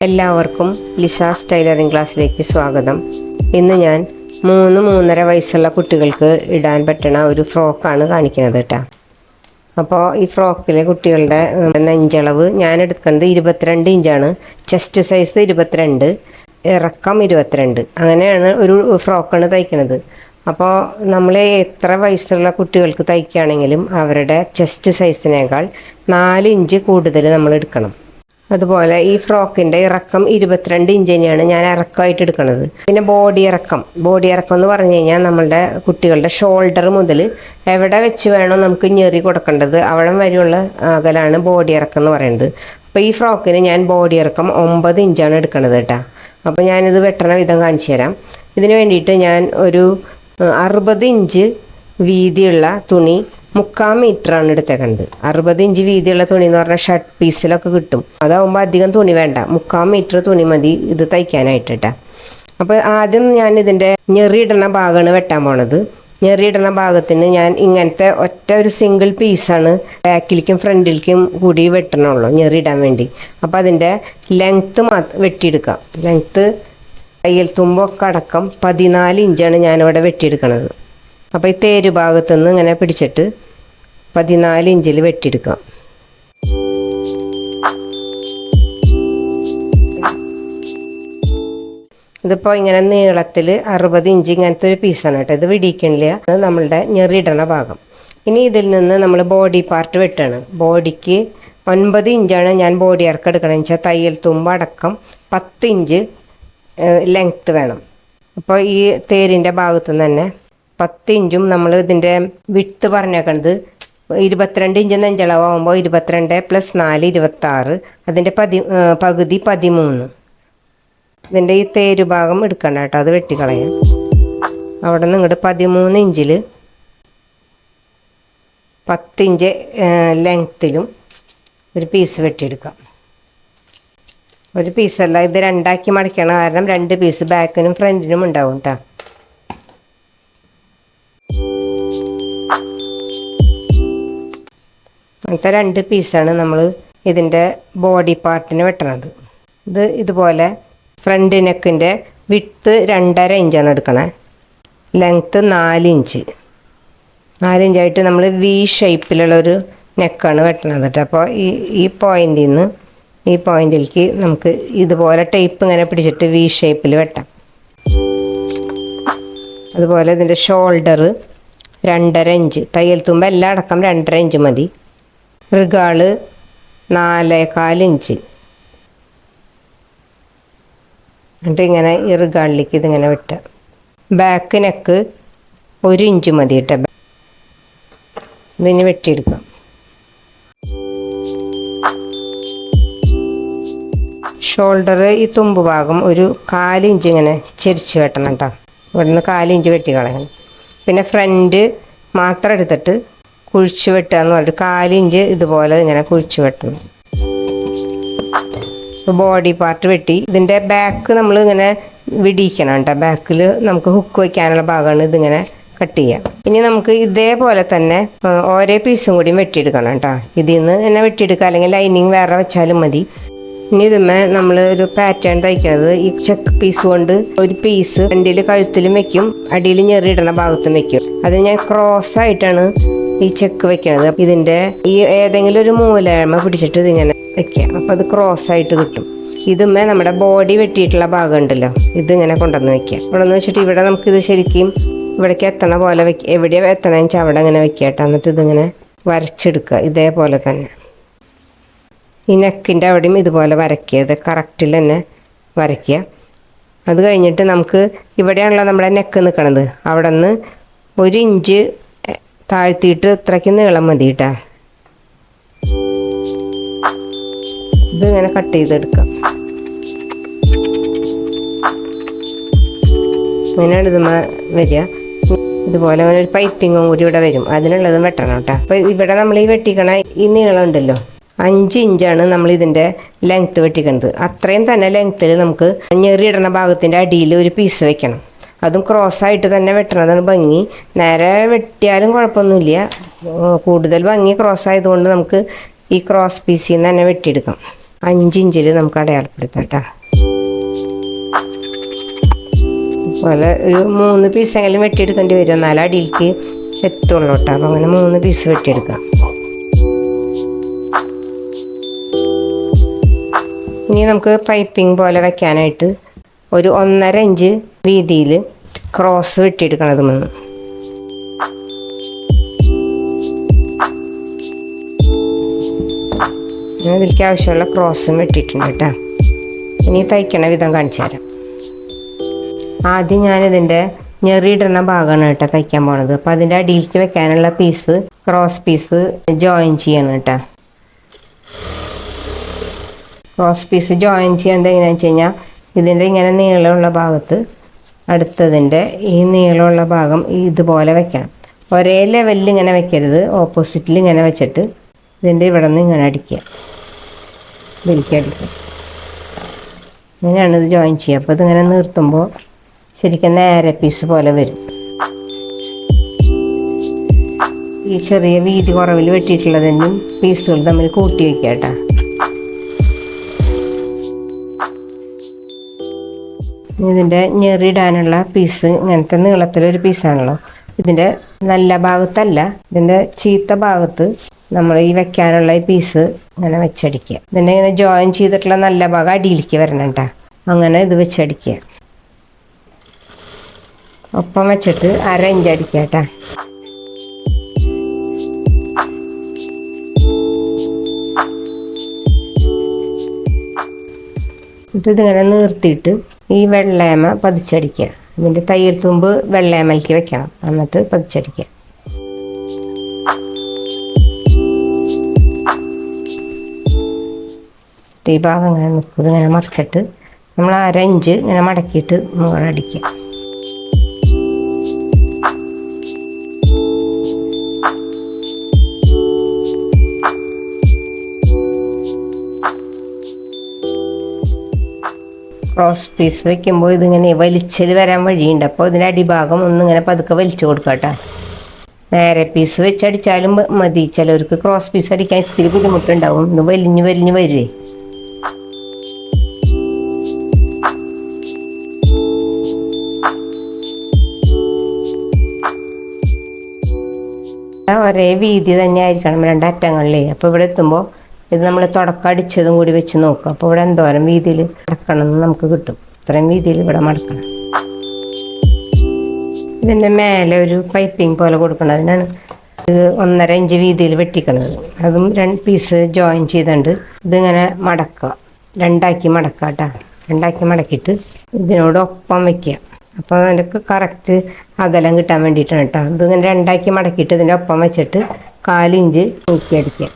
എല്ലാവർക്കും Liza's tailoring ക്ലാസ്സിലേക്ക് സ്വാഗതം. ഇന്ന് ഞാൻ 3-3.5 വയസ്സുള്ള കുട്ടികൾക്ക് ഇടാൻ പറ്റുന്ന ഒരു ഫ്രോക്കാണ് കാണിക്കുന്നത് കേട്ടോ. അപ്പോൾ ഈ ഫ്രോക്കിലെ കുട്ടികളുടെ നെഞ്ചളവ് ഞാൻ എടുക്കുന്നത് 22 ഇഞ്ചാണ്. ചെസ്റ്റ് സൈസ് 22, ഇറക്കം 22. അങ്ങനെയാണ് ഒരു ഫ്രോക്കാണ് തയ്ക്കുന്നത്. അപ്പോൾ നമ്മൾ എത്ര വയസ്സുള്ള കുട്ടികൾക്ക് തയ്ക്കുകയാണെങ്കിലും അവരുടെ ചെസ്റ്റ് സൈസിനേക്കാൾ 4 ഇഞ്ച് കൂടുതൽ നമ്മൾ എടുക്കണം. അതുപോലെ ഈ ഫ്രോക്കിൻ്റെ ഇറക്കം 22 ഇഞ്ച് തന്നെയാണ് ഞാൻ ഇറക്കമായിട്ട് എടുക്കുന്നത്. പിന്നെ ബോഡി ഇറക്കം എന്ന് പറഞ്ഞു കഴിഞ്ഞാൽ നമ്മളുടെ കുട്ടികളുടെ ഷോൾഡർ മുതൽ എവിടെ വെച്ച് വേണോ നമുക്ക് ഞെറി കൊടുക്കേണ്ടത് അവിടെ വരെയുള്ള അകലാണ് ബോഡി ഇറക്കം എന്ന് പറയുന്നത്. അപ്പോൾ ഈ ഫ്രോക്കിന് ഞാൻ ബോഡി ഇറക്കം 9 ഇഞ്ചാണ് എടുക്കുന്നത് കേട്ടോ. അപ്പോൾ ഞാനിത് വെട്ടണ വിധം കാണിച്ചു തരാം. ഇതിന് വേണ്ടിയിട്ട് ഞാൻ ഒരു 60 ഇഞ്ച് വീതിയുള്ള തുണി 3/4 മീറ്ററാണ് എടുത്തേക്കുന്നത്. 60 ഇഞ്ച് വീതിയുള്ള തുണി എന്ന് പറഞ്ഞാൽ ഷർട്ട് പീസിലൊക്കെ കിട്ടും. അതാവുമ്പോൾ അധികം തുണി വേണ്ട, 3/4 മീറ്റർ തുണി മതി ഇത് തയ്ക്കാനായിട്ടാ. അപ്പോൾ ആദ്യം ഞാൻ ഇതിൻ്റെ ഞെറിയിടുന്ന ഭാഗമാണ് വെട്ടാൻ പോണത്. ഞെറിയിടുന്ന ഭാഗത്തിന് ഞാൻ ഇങ്ങനത്തെ ഒരു സിംഗിൾ പീസാണ് ബാക്കിലേക്കും ഫ്രണ്ടിലേക്കും കൂടി വെട്ടണുള്ളൂ ഞെറിയിടാൻ വേണ്ടി. അപ്പോൾ അതിൻ്റെ ലെങ്ത്ത് വെട്ടിയെടുക്കാം. ലെങ്ത്ത് തയ്യൽ തുമ്പൊക്കെ അടക്കം 14 ഇഞ്ചാണ് ഞാനിവിടെ വെട്ടിയെടുക്കണത്. അപ്പോൾ ഈ തേര് ഭാഗത്തുനിന്ന് ഇങ്ങനെ പിടിച്ചിട്ട് 14 ഇഞ്ചിൽ വെട്ടിയെടുക്കാം. ഇതിപ്പോൾ ഇങ്ങനെ നീളത്തിൽ 60 ഇഞ്ച് ഇങ്ങനത്തെ ഒരു പീസാണ് കേട്ടോ. ഇത് വിടിക്കണില്ല, അത് നമ്മളുടെ ഞെറിയിടണ ഭാഗം. ഇനി ഇതിൽ നിന്ന് നമ്മൾ ബോഡി പാർട്ട് വെട്ടാണ്. ബോഡിക്ക് 9 ഇഞ്ചാണ് ഞാൻ ബോഡി ഇറക്കം എടുക്കണമെന്ന് വെച്ചാൽ തയ്യൽ തുമ്പ് അടക്കം 10 ഇഞ്ച് ലെങ്ത്ത് വേണം. അപ്പോൾ ഈ തേരിൻ്റെ ഭാഗത്തു നിന്ന് തന്നെ 10 ഇഞ്ചും നമ്മൾ ഇതിൻ്റെ വിട്ട് പറഞ്ഞേക്കണത് 22 ഇഞ്ച് നെഞ്ചളവാകുമ്പോൾ 22 + 4 26, അതിൻ്റെ പകുതി 13. ഇതിൻ്റെ ഈ തേരു ഭാഗം എടുക്കണ്ട കേട്ടോ, അത് വെട്ടിക്കളയാം. അവിടെ നിന്ന് ഇങ്ങോട്ട് 13 ഇഞ്ചിൽ 10 ഇഞ്ച് ലെങ്ത്തിലും ഒരു പീസ് വെട്ടിയെടുക്കാം. ഒരു പീസല്ല, ഇത് രണ്ടാക്കി മടക്കണം, കാരണം 2 പീസ് ബാക്കിനും ഫ്രണ്ടിനും ഉണ്ടാവും കേട്ടോ. അങ്ങനത്തെ 2 പീസാണ് നമ്മൾ ഇതിൻ്റെ ബോഡി പാർട്ടിന് വെട്ടണത്. ഇതുപോലെ ഫ്രണ്ട് നെക്കിൻ്റെ വിട്ട് 2.5 ഇഞ്ചാണ് എടുക്കണേ. Length 4 inch. 4 ഇഞ്ചായിട്ട് നമ്മൾ വി ഷേപ്പിലുള്ളൊരു നെക്കാണ് വെട്ടണത് കേട്ടോ. അപ്പോൾ ഈ പോയിന്റിൽ നിന്ന് ഈ പോയിന്റിലേക്ക് നമുക്ക് ഇതുപോലെ ടേപ്പ് ഇങ്ങനെ പിടിച്ചിട്ട് വി ഷേപ്പിൽ വെട്ടാം. അതുപോലെ ഇതിൻ്റെ ഷോൾഡർ 2.5 ഇഞ്ച്, തയ്യൽ തുമ്പ് എല്ലാം അടക്കം 2.5 ഇഞ്ച് മതി. റിഗാള് 4.25 ഇഞ്ച്. എന്നിട്ട് ഇങ്ങനെ ഈ റിഗാളിലേക്ക് ഇതിങ്ങനെ വിട്ട ബാക്ക് നെക്ക് 1 ഇഞ്ച് മതി കേട്ടോ. ഇതിന് വെട്ടിയെടുക്കാം. ഷോൾഡർ ഈ തുമ്പ് ഭാഗം ഒരു 4 ഇഞ്ച് ഇങ്ങനെ ചെരിച്ച് വെട്ടണം കേട്ടോ. ഇവിടെ നിന്ന് 4 ഇഞ്ച് വെട്ടി കളയണം. പിന്നെ ഫ്രണ്ട് മാത്രം എടുത്തിട്ട് കുഴിച്ച് വെട്ടുക എന്ന് പറഞ്ഞിട്ട് 4 ഇഞ്ച് ഇതുപോലെ ഇങ്ങനെ കുഴിച്ച് വെട്ടണം. ബോഡി പാർട്ട് വെട്ടി ഇതിൻ്റെ ബാക്ക് നമ്മൾ ഇങ്ങനെ വിടിയിക്കണം കേട്ടോ. ബാക്കിൽ നമുക്ക് ഹുക്ക് വയ്ക്കാനുള്ള ഭാഗമാണ് ഇതിങ്ങനെ കട്ട് ചെയ്യാം. ഇനി നമുക്ക് ഇതേപോലെ തന്നെ ഓരോ പീസും കൂടി വെട്ടിയെടുക്കണം കേട്ടോ. ഇതിൽ നിന്ന് തന്നെ വെട്ടിയെടുക്കുക, അല്ലെങ്കിൽ ലൈനിങ് വേറെ വെച്ചാലും മതി. ഇനി ഇതുമ്മേ നമ്മൾ ഒരു പാറ്റേൺ തയ്ക്കുന്നത് ഈ ചെക്ക് പീസ് കൊണ്ട് ഒരു പീസ് ഫ്രണ്ടിൽ കഴുത്തിലും വെക്കും, അടിയിൽ ഞെറിയിടണ ഭാഗത്തും വെക്കും. അത് ഞാൻ ക്രോസ് ആയിട്ടാണ് ഈ ചെക്ക് വെക്കണത്. ഇതിൻ്റെ ഈ ഏതെങ്കിലും ഒരു മൂലമ പിടിച്ചിട്ട് ഇതിങ്ങനെ വെക്കുക. അപ്പോൾ അത് ക്രോസ് ആയിട്ട് കിട്ടും. ഇതുമ്മേ നമ്മുടെ ബോഡി വെട്ടിയിട്ടുള്ള ഭാഗം ഉണ്ടല്ലോ, ഇതിങ്ങനെ കൊണ്ടുവന്ന് വെക്കുക. ഇവിടെ നിന്ന് വെച്ചിട്ട് ഇവിടെ നമുക്കിത് ശരിക്കും ഇവിടേക്ക് എത്തണ പോലെ വെക്കുക. എവിടെയാണ് എത്തണമെന്ന് വെച്ചാൽ അവിടെ ഇങ്ങനെ വെക്കുക കേട്ടോ. എന്നിട്ട് ഇതിങ്ങനെ വരച്ചെടുക്കുക ഇതേപോലെ തന്നെ. ഈ നെക്കിൻ്റെ അവിടെയും ഇതുപോലെ വരയ്ക്കുക, ഇത് കറക്റ്റിൽ തന്നെ വരയ്ക്കുക. അത് കഴിഞ്ഞിട്ട് നമുക്ക് ഇവിടെയാണല്ലോ നമ്മുടെ നെക്ക് നിൽക്കണത്, അവിടെ നിന്ന് 1 ഇഞ്ച് താഴ്ത്തിയിട്ട് ഇത്രയ്ക്ക് നീളം മതി കേട്ടോ. ഇതിങ്ങനെ കട്ട് ചെയ്തെടുക്കാം. ഇങ്ങനെയാണ് ഇതുമ്മ വരിക. ഇതുപോലെ അങ്ങനെ ഒരു പൈപ്പിങ്ങും കൂടി ഇവിടെ വരും, അതിനുള്ളതും വെട്ടണം കേട്ടോ. അപ്പോൾ ഇവിടെ നമ്മൾ ഈ വെട്ടിക്കണ ഈ നീളം ഉണ്ടല്ലോ 5 ഇഞ്ചാണ് നമ്മൾ ഇതിൻ്റെ ലെങ്ത്ത് വെട്ടിക്കുന്നത്. അത്രയും തന്നെ ലെങ്ത്തിൽ നമുക്ക് ഞെറിയിടണ ഭാഗത്തിൻ്റെ അടിയിൽ ഒരു പീസ് വെക്കണം. അതും ക്രോസായിട്ട് തന്നെ വെട്ടണതാണ് ഭംഗി. നേരെ വെട്ടിയാലും കുഴപ്പമൊന്നുമില്ല, കൂടുതൽ ഭംഗി ക്രോസ് ആയതുകൊണ്ട് നമുക്ക് ഈ ക്രോസ് പീസിൽ നിന്ന് തന്നെ വെട്ടിയെടുക്കാം. 5 ഇഞ്ചിൽ നമുക്ക് അടയാളപ്പെടുത്താം കേട്ടോ. അതുപോലെ ഒരു 3 പീസെങ്കിലും വെട്ടിയെടുക്കേണ്ടി വരും, എന്നാലും അടിയിലേക്ക് എത്തുള്ളൂ കേട്ടോ. അപ്പം അങ്ങനെ 3 പീസ് വെട്ടിയെടുക്കാം. ഇനി നമുക്ക് പൈപ്പിംഗ് പോലെ വെക്കാനായിട്ട് ഒരു 1.5 ഇഞ്ച് വീതിയിൽ ക്രോസ് വെട്ടിയെടുക്കണം. അത് ഇതിലേക്ക് ആവശ്യമുള്ള ക്രോസും വെട്ടിയിട്ടുണ്ട് കേട്ടോ. ഇനി തയ്ക്കണ വിധം കാണിച്ചു തരാം. ആദ്യം ഞാനിതിൻ്റെ ഞെറിയിടുന്ന ഭാഗമാണ് കേട്ടോ തയ്ക്കാൻ പോണത്. അപ്പോൾ അതിൻ്റെ അടിയിലേക്ക് വെക്കാനുള്ള പീസ്, ക്രോസ് പീസ് ജോയിൻ ചെയ്യണം കേട്ടോ. ക്രോസ് പീസ് ജോയിൻ ചെയ്യേണ്ടത് എങ്ങനെയാണെന്ന് വെച്ച് കഴിഞ്ഞാൽ, ഇതിൻ്റെ ഇങ്ങനെ നീളമുള്ള ഭാഗത്ത് അടുത്തതിൻ്റെ ഈ നീളമുള്ള ഭാഗം ഇതുപോലെ വെക്കണം. ഒരേ ലെവലിൽ ഇങ്ങനെ വെക്കരുത്, ഓപ്പോസിറ്റിൽ ഇങ്ങനെ വെച്ചിട്ട് ഇതിൻ്റെ ഇവിടെ നിന്ന് ഇങ്ങനെ അടിക്കുക, ഇതിലേക്ക് അടിക്കുക. ഇങ്ങനെയാണ് ഇത് ജോയിൻ ചെയ്യുക. അപ്പോൾ ഇതിങ്ങനെ നിർത്തുമ്പോൾ ശരിക്കും നേരെ പീസ് പോലെ വരും. ഈ ചെറിയ വീതി കുറവിൽ വെട്ടിയിട്ടുള്ളതിനും പീസുകൾ തമ്മിൽ കൂട്ടി വയ്ക്കുക കേട്ടോ. ഇതിൻ്റെ ഞെറിയിടാനുള്ള പീസ് ഇങ്ങനത്തെ നീളത്തിലൊരു പീസാണല്ലോ. ഇതിൻ്റെ നല്ല ഭാഗത്തല്ല, ഇതിൻ്റെ ചീത്ത ഭാഗത്ത് നമ്മൾ ഈ വെക്കാനുള്ള ഈ പീസ് ഇങ്ങനെ വെച്ചടിക്കുക. ഇതിൻ്റെ ഇങ്ങനെ ജോയിൻ ചെയ്തിട്ടുള്ള നല്ല ഭാഗം അടിയിലേക്ക് വരണം കേട്ടോ. അങ്ങനെ ഇത് വെച്ചടിക്കുക. ഒപ്പം വെച്ചിട്ട് 1/2 ഇഞ്ച് അടിക്കുക കേട്ടോ. ഇതിങ്ങനെ നിർത്തിയിട്ട് ഈ വെള്ളേമ പതിച്ചടിക്കുക. ഇതിൻ്റെ തയ്യൽ തുമ്പ് വെള്ളേമലേക്ക് വെക്കണം, എന്നിട്ട് പതിച്ചടിക്കുക. ഈ ഭാഗം ഇങ്ങനെ നിൽക്കും. ഇങ്ങനെ മറിച്ചിട്ട് നമ്മൾ 1/2 ഇഞ്ച് ഇങ്ങനെ മടക്കിയിട്ട് മുകളടിക്കുക. ക്രോസ് പീസ് വെക്കുമ്പോൾ ഇതിങ്ങനെ വലിച്ചൽ വരാൻ വഴിയുണ്ട്. അപ്പോൾ ഇതിൻ്റെ അടിഭാഗം ഒന്നിങ്ങനെ പതുക്കെ വലിച്ചു കൊടുക്കാം കേട്ടോ. നേരെ പീസ് വെച്ചടിച്ചാലും മതി. ചിലവർക്ക് ക്രോസ് പീസ് അടിക്കാൻ ഇത്തിരി ബുദ്ധിമുട്ടുണ്ടാവും. ഇത് വലിഞ്ഞ് വലിഞ്ഞ് വരുവേ. ഒരേ വീതി തന്നെ ആയിരിക്കണം 2 അറ്റങ്ങളിലേ. അപ്പോൾ ഇവിടെ എത്തുമ്പോൾ ഇത് നമ്മൾ തുടക്കം അടിച്ചതും കൂടി വെച്ച് നോക്കുക. അപ്പോൾ ഇവിടെ എന്തോരം വീതിയിൽ മടക്കണം എന്ന് നമുക്ക് കിട്ടും. ഇത്രയും വീതിയിൽ ഇവിടെ മടക്കണം. ഇതിൻ്റെ മേലെ ഒരു പൈപ്പിംഗ് പോലെ കൊടുക്കണം. അതിനാണ് ഇത് 1.5 ഇഞ്ച് വീതിയിൽ വെട്ടിക്കണത്. അതും 2 പീസ് ജോയിൻ ചെയ്തുകൊണ്ട് ഇതിങ്ങനെ മടക്കുക, 2ആക്കി മടക്കുക കേട്ടോ. 2ആക്കി മടക്കിയിട്ട് ഇതിനോടൊപ്പം വയ്ക്കുക. അപ്പോൾ അതിൻ്റെ കറക്റ്റ് അകലം കിട്ടാൻ വേണ്ടിയിട്ടാണ് കേട്ടോ. ഇതിങ്ങനെ 2ആക്കി മടക്കിയിട്ട് ഇതിൻ്റെ ഒപ്പം വെച്ചിട്ട് 1/4 ഇഞ്ച് നോക്കിയടിക്കുക.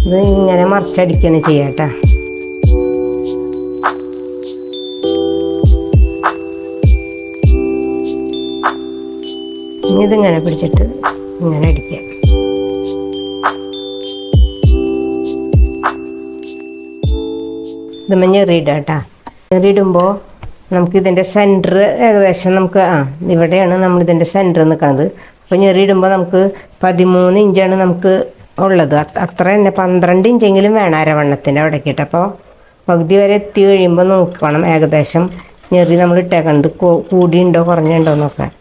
ഇത് ഇങ്ങനെ മറിച്ചടിക്കുകയാണ് ചെയ്യുക കേട്ടോ. ഇനി ഇതിങ്ങനെ പിടിച്ചിട്ട് ഇങ്ങനെ അടിക്കുക. ഇത് ഞെറിയിടുക കേട്ടോ. ഞെറിയിടുമ്പോൾ നമുക്കിതിൻ്റെ സെൻറ്റർ ഏകദേശം നമുക്ക് ഇവിടെയാണ് നമ്മളിതിൻ്റെ സെൻറ്റർ നിൽക്കുന്നത്. അപ്പോൾ ഞെറിയിടുമ്പോൾ നമുക്ക് 13 ഇഞ്ചാണ് നമുക്ക് ഉള്ളത്. അത്ര തന്നെ 12 ഇഞ്ചെങ്കിലും വേണം അരവണ്ണത്തിൻ്റെ അവിടെ കേട്ടോ. അപ്പോൾ പകുതി വരെ എത്തി കഴിയുമ്പോൾ നോക്കണം ഏകദേശം ഞെറി നമ്മൾ ഇട്ടേക്കണത് കൂടിയുണ്ടോ കുറഞ്ഞുണ്ടോ നോക്കാൻ.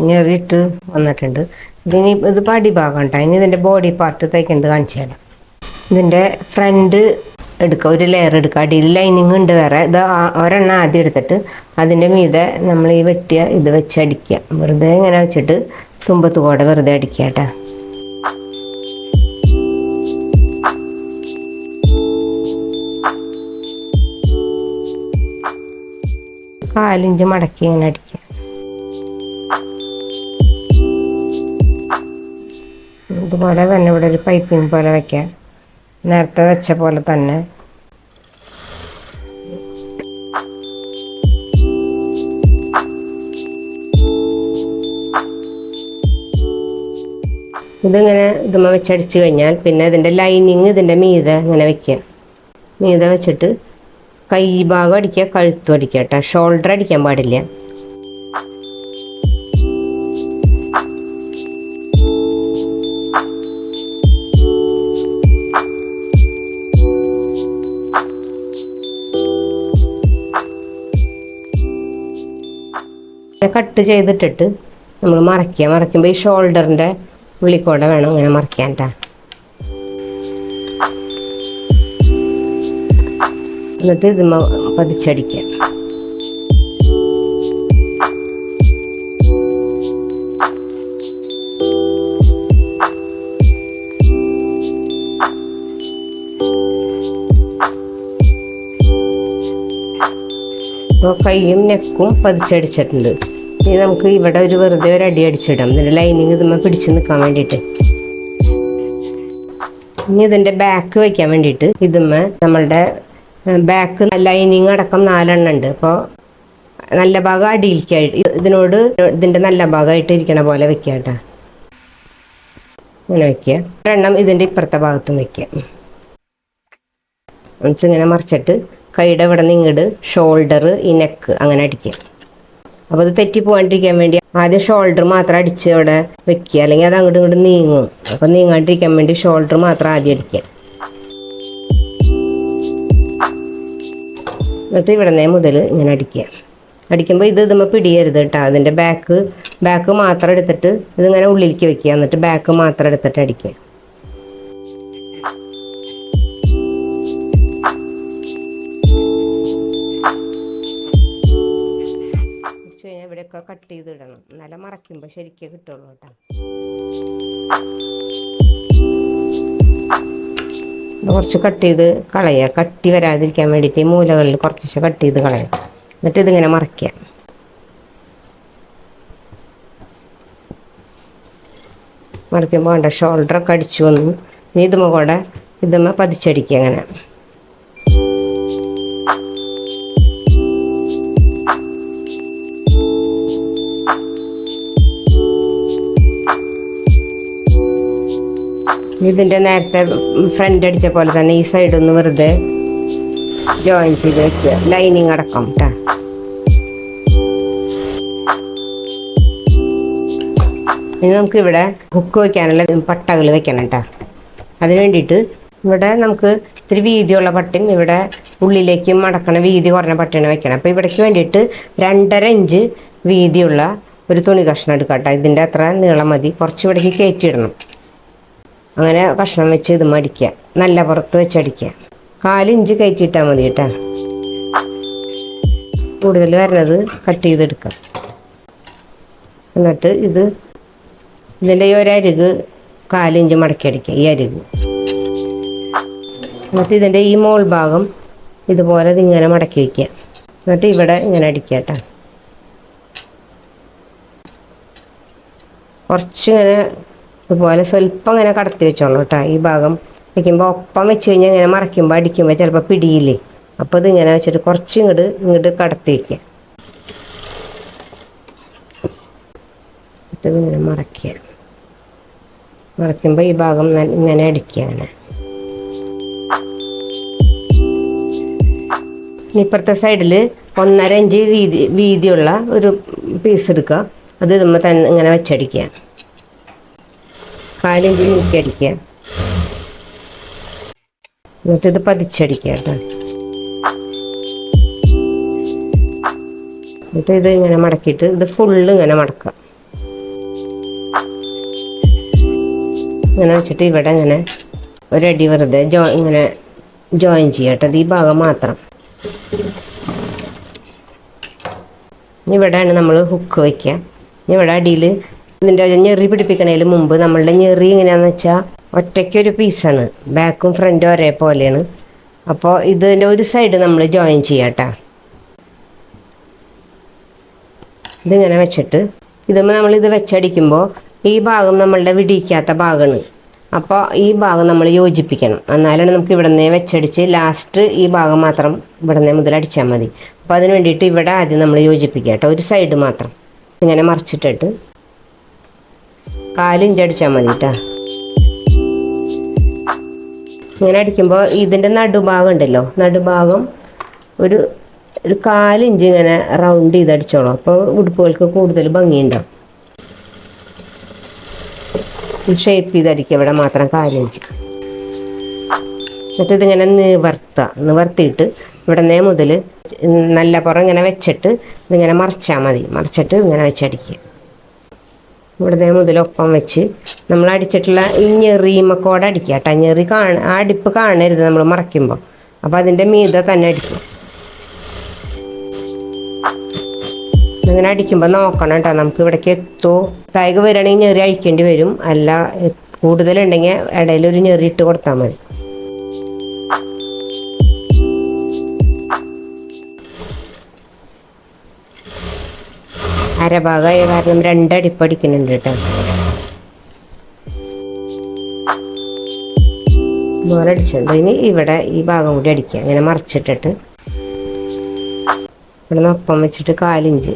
ഞെറിയിട്ട് വന്നിട്ടുണ്ട്. ഇതിപ്പോൾ അടിഭാഗം കേട്ടോ. ഇനി ഇതിൻ്റെ ബോഡി പാർട്ട് തയ്ക്കുന്നത് കാണിച്ചു തരാം. ഇതിൻ്റെ ഫ്രണ്ട് എടുക്കുക, ഒരു ലെയർ എടുക്കുക. അടിയിൽ ലൈനിങ് ഉണ്ട് വേറെ. ഇത് ഒരെണ്ണം ആദ്യം എടുത്തിട്ട് അതിൻ്റെ മീതെ നമ്മൾ ഈ വെട്ടിയ ഇത് വെച്ച് അടിക്കുക. വെറുതെ ഇങ്ങനെ വെച്ചിട്ട് തുമ്പത്ത് കൂടെ വെറുതെ അടിക്കുക കേട്ടോ. 1/4 ഇഞ്ച് മടക്കി ഇങ്ങനെ അടിക്കുക. ഇതുപോലെ തന്നെ ഇവിടെ ഒരു പൈപ്പിംഗ് പോലെ വയ്ക്കാം, നേരത്തെ വെച്ച പോലെ തന്നെ. ഇതിങ്ങനെ ഇതുമ്മ വെച്ചടിച്ച് കഴിഞ്ഞാൽ പിന്നെ ഇതിൻ്റെ ലൈനിങ് ഇതിൻ്റെ മീതെ ഇങ്ങനെ വെക്കുക. മീതെ വെച്ചിട്ട് കൈ ഭാഗം അടിക്കുക, കഴുത്തും അടിക്കുക കേട്ടോ. ഷോൾഡർ അടിക്കാൻ പാടില്ല. കട്ട് ചെയ്തിട്ടിട്ട് നമ്മൾ മറയ്ക്കുമ്പോൾ ഈ ഷോൾഡറിൻ്റെ ഉള്ളിക്കൂടെ വേണം ഇങ്ങനെ മറയ്ക്കാൻ കേട്ടോ. എന്നിട്ട് ഇത് പതിച്ചടിക്കുക. അപ്പോൾ കൈയും നെക്കും പതിച്ചടിച്ചിട്ടുണ്ട്. ഇനി നമുക്ക് ഇവിടെ വെറുതെ ഒരു അടി അടിച്ചിടാം. ഇതിൻ്റെ ലൈനിങ് ഇതുമ്മ പിടിച്ച് നിൽക്കാൻ വേണ്ടിയിട്ട്. ഇനി ഇതിൻ്റെ ബാക്ക് വയ്ക്കാൻ വേണ്ടിയിട്ട് ഇതുമ്മ നമ്മളുടെ ബാക്ക് ലൈനിങ് അടക്കം 4 എണ്ണം ഉണ്ട്. അപ്പോൾ നല്ല ഭാഗം അടിയിലേക്കായിട്ട് ഇതിൻ്റെ നല്ല ഭാഗമായിട്ട് ഇരിക്കണ പോലെ വെക്കുക കേട്ടോ. ഇങ്ങനെ വയ്ക്കുക. 2 എണ്ണം ഇതിൻ്റെ ഇപ്പുറത്തെ ഭാഗത്തും വയ്ക്കുക. എന്നിട്ടിങ്ങനെ മറിച്ചിട്ട് കൈയുടെ ഇവിടെ നിന്ന് ഇങ്ങോട്ട് ഷോൾഡർ, ഈ നെക്ക് അങ്ങനെ അടിക്കുക. അപ്പോൾ അത് തെറ്റി പോകാണ്ടിരിക്കാൻ വേണ്ടി ആദ്യം ഷോൾഡർ മാത്രം അടിച്ച് അവിടെ വെക്കുക, അല്ലെങ്കിൽ അത് അങ്ങോട്ടും ഇങ്ങോട്ട് നീങ്ങും. അപ്പോൾ നീങ്ങാണ്ടിരിക്കാൻ വേണ്ടി ഷോൾഡർ മാത്രം ആദ്യം അടിക്കുക. എന്നിട്ട് ഇവിടെ നിന്ന് മുതൽ ഇങ്ങനെ അടിക്കുക. അടിക്കുമ്പോൾ ഇതുമ്മ പിടിയരുത് കേട്ടോ. അതിൻ്റെ ബാക്ക് മാത്രം എടുത്തിട്ട് ഇതിങ്ങനെ ഉള്ളിലേക്ക് വെക്കുക. എന്നിട്ട് ബാക്ക് മാത്രം എടുത്തിട്ട് അടിക്കുക. ഇവിടെയൊക്കെ കട്ട് ചെയ്തിടണം, എന്നാലും മറയ്ക്കുമ്പോൾ ശരിക്കും കിട്ടുള്ളൂ കേട്ടോ. കുറച്ച് കട്ട് ചെയ്ത് കളയുക, കട്ടി വരാതിരിക്കാൻ വേണ്ടിയിട്ട് ഈ മൂലകളിൽ കുറച്ച് കട്ട് ചെയ്ത് കളയുക. എന്നിട്ട് ഇതിങ്ങനെ മറയ്ക്കുക. മറയ്ക്കുമ്പോൾ വേണ്ട ഷോൾഡറൊക്കെ അടിച്ചു വന്നു. ഇനി ഇതുമ്മ പതിച്ചടിക്കുക. അങ്ങനെ ഇതിൻ്റെ നേരത്തെ ഫ്രണ്ട് അടിച്ച പോലെ തന്നെ ഈ സൈഡൊന്ന് വെറുതെ ജോയിൻ ചെയ്ത് വെക്കുക, ലൈനിങ് അടക്കം കേട്ടോ. ഇനി നമുക്കിവിടെ ഹുക്ക് വയ്ക്കാനുള്ള പട്ടകൾ വെക്കണം കേട്ടോ. അതിന് വേണ്ടിയിട്ട് ഇവിടെ നമുക്ക് ഇത്തിരി വീതിയുള്ള പട്ടയും ഇവിടെ ഉള്ളിലേക്ക് മടക്കണ വീതി കുറഞ്ഞ പട്ടയാണ് വെക്കണം. അപ്പോൾ ഇവിടേക്ക് വേണ്ടിയിട്ട് 2.5 ഇഞ്ച് വീതിയുള്ള ഒരു തുണി കഷ്ണം എടുക്കാം കേട്ടോ. ഇതിൻ്റെ അത്ര നീളം മതി. കുറച്ച് ഇവിടേക്ക് കയറ്റിയിടണം. അങ്ങനെ കഷ്ണം വെച്ച് ഇത് മടിക്കുക, നല്ല പുറത്ത് വെച്ചടിക്കുക. 4 ഇഞ്ച് കയറ്റിയിട്ടാൽ മതി കേട്ടോ. കൂടുതൽ വരുന്നത് കട്ട് ചെയ്തെടുക്കാം. എന്നിട്ട് ഇതിൻ്റെ ഈ ഒരരുക് 4 ഇഞ്ച് മടക്കി അടിക്കുക, ഈ അരുക്. എന്നിട്ട് ഇതിൻ്റെ ഈ മോൾ ഭാഗം ഇതുപോലെ ഇതിങ്ങനെ മടക്കി വയ്ക്കുക. എന്നിട്ട് ഇവിടെ ഇങ്ങനെ അടിക്കുക കേട്ടോ. കുറച്ചിങ്ങനെ ഇതുപോലെ സ്വല്പം ഇങ്ങനെ കടത്തി വെച്ചോളൂ കേട്ടോ. ഈ ഭാഗം വയ്ക്കുമ്പോൾ ഒപ്പം വെച്ച് കഴിഞ്ഞാൽ ഇങ്ങനെ മറയ്ക്കുമ്പോൾ അടിക്കുമ്പോൾ ചിലപ്പോൾ പിടിയില്ലേ. അപ്പോൾ ഇതിങ്ങനെ വെച്ചിട്ട് കുറച്ച് ഇങ്ങോട്ട് കടത്തി വയ്ക്കുക. ഇതിങ്ങനെ മറയ്ക്കുമ്പോൾ ഈ ഭാഗം ഇങ്ങനെ അടിക്കുക. അങ്ങനെ ഇപ്പുറത്തെ സൈഡിൽ 1.5 ഇഞ്ച് വീതിയുള്ള ഒരു പീസ് എടുക്കുക. അത് ഇതുമ്പോൾ തന്നെ ഇങ്ങനെ വെച്ചടിക്കുക. 4 ഇഞ്ച് നീക്കി അടിക്കുക. എന്നിട്ട് ഇത് പതിച്ചടിക്കുക കേട്ടോ. എന്നിട്ട് ഇത് ഇങ്ങനെ മടക്കിയിട്ട് ഇത് ഫുള്ള് ഇങ്ങനെ മടക്കുക. ഇങ്ങനെ വെച്ചിട്ട് ഇവിടെ ഇങ്ങനെ ഒരടി വെറുതെ ഇങ്ങനെ ജോയിൻ ചെയ്യുക കേട്ടോ. ഈ ഭാഗം മാത്രം. ഇവിടെയാണ് നമ്മൾ ഹുക്ക് വയ്ക്കുക. ഇവിടെ അടിയിൽ ഇതിൻ്റെ ഞെറി പിടിപ്പിക്കണതിന് മുമ്പ് നമ്മളുടെ ഞെറി എങ്ങനെയാണെന്ന് വെച്ചാൽ ഒറ്റയ്ക്കൊരു പീസാണ്, ബാക്കും ഫ്രണ്ടും ഒരേപോലെയാണ്. അപ്പോൾ ഇതിൻ്റെ ഒരു സൈഡ് നമ്മൾ ജോയിൻ ചെയ്യാം കേട്ടോ. ഇതിങ്ങനെ വെച്ചിട്ട് നമ്മളിത് വെച്ചടിക്കുമ്പോൾ ഈ ഭാഗം നമ്മളുടെ വിടിയിക്കാത്ത ഭാഗമാണ്. അപ്പോൾ ഈ ഭാഗം നമ്മൾ യോജിപ്പിക്കണം. എന്നാലാണ് നമുക്ക് ഇവിടെ നിന്ന് വെച്ചടിച്ച് ലാസ്റ്റ് ഈ ഭാഗം മാത്രം ഇവിടെ നിന്ന് മുതൽ അടിച്ചാൽ മതി. അപ്പോൾ അതിന് വേണ്ടിയിട്ട് ഇവിടെ ആദ്യം നമ്മൾ യോജിപ്പിക്കുക കേട്ടോ. ഒരു സൈഡ് മാത്രം ഇങ്ങനെ മറിച്ചിട്ടിട്ട് 4 ഇഞ്ച് അടിച്ചാൽ മതി കേട്ടോ. ഇങ്ങനെ അടിക്കുമ്പോൾ ഇതിൻ്റെ നടുഭാഗം ഉണ്ടല്ലോ, നടുഭാഗം ഒരു ഒരു 1/4 ഇഞ്ച് ഇങ്ങനെ റൗണ്ട് ചെയ്ത് അടിച്ചോളൂ. അപ്പോൾ ഉടുപ്പുകൾക്ക് കൂടുതൽ ഭംഗിയുണ്ടാവും. ഷേപ്പ് ചെയ്തടിക്കുക. ഇവിടെ മാത്രം 1/4 ഇഞ്ച്. എന്നിട്ട് ഇതിങ്ങനെ നിവർത്തിയിട്ട് ഇവിടെ മുതൽ നല്ല പുറം ഇങ്ങനെ വെച്ചിട്ട് ഇതിങ്ങനെ മറിച്ചാൽ മതി. മറിച്ചിട്ട് ഇങ്ങനെ വെച്ചടിക്കുക. ഇവിടെ മുതലൊപ്പം വെച്ച് നമ്മൾ അടിച്ചിട്ടുള്ള ഈ ഞെറിയുമ്മക്കോടെ അടിക്കുക കേട്ടോ. ഞെറി ആ അടിപ്പ് കാണരുത് നമ്മൾ മറയ്ക്കുമ്പോൾ. അപ്പോൾ അതിൻ്റെ മീതെ തന്നെ അടിക്കും. ഇങ്ങനെ അടിക്കുമ്പോൾ നോക്കണം കേട്ടോ, നമുക്ക് ഇവിടേക്ക് എത്തുമോ. കായ്ക വരികയാണെങ്കിൽ ഞെറി അഴിക്കേണ്ടി വരും. അല്ല കൂടുതലുണ്ടെങ്കിൽ ഇടയിലൊരു ഞെറി ഇട്ട് കൊടുത്താൽ മതി. അരഭാഗമായ കാരണം 2 അടിപ്പ് അടിക്കുന്നുണ്ട് കേട്ടോ. പോലെ അടിച്ചിട്ടുണ്ട്. ഇനി ഇവിടെ ഈ ഭാഗം കൂടി അടിക്കുക. ഇങ്ങനെ മറിച്ചിട്ടിട്ട് ഇവിടെ ഒപ്പം വെച്ചിട്ട് 1/4 ഇഞ്ച്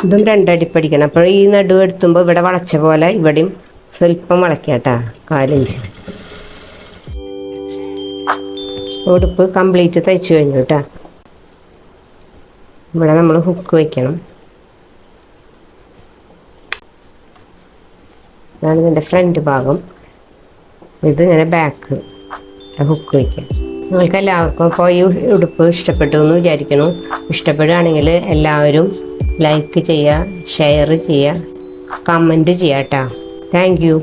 ഇതും 2 അടിപ്പ് അടിക്കണം. അപ്പോൾ ഈ നടുവ് എടുത്തുമ്പോൾ ഇവിടെ വളച്ച പോലെ ഇവിടെയും സ്വല്പം വളയ്ക്കുക കേട്ടോ. 1/4 ഇഞ്ച്. ഉടുപ്പ് കംപ്ലീറ്റ് തയ്ച്ചു കഴിഞ്ഞു കേട്ടോ. ഇവിടെ നമ്മൾ ഹുക്ക് വയ്ക്കണം. ഇതാണ് ഇതിൻ്റെ ഫ്രണ്ട് ഭാഗം. ഇത് ഇങ്ങനെ ബാക്ക് ഹുക്ക് വയ്ക്കാം. നിങ്ങൾക്ക് എല്ലാവർക്കും അപ്പോൾ ഈ ഉടുപ്പ് ഇഷ്ടപ്പെട്ടു എന്ന് വിചാരിക്കുന്നു. ഇഷ്ടപ്പെടുകയാണെങ്കിൽ എല്ലാവരും ലൈക്ക് ചെയ്യുക, ഷെയർ ചെയ്യുക, കമൻറ്റ് ചെയ്യുക കേട്ടോ. Thank you.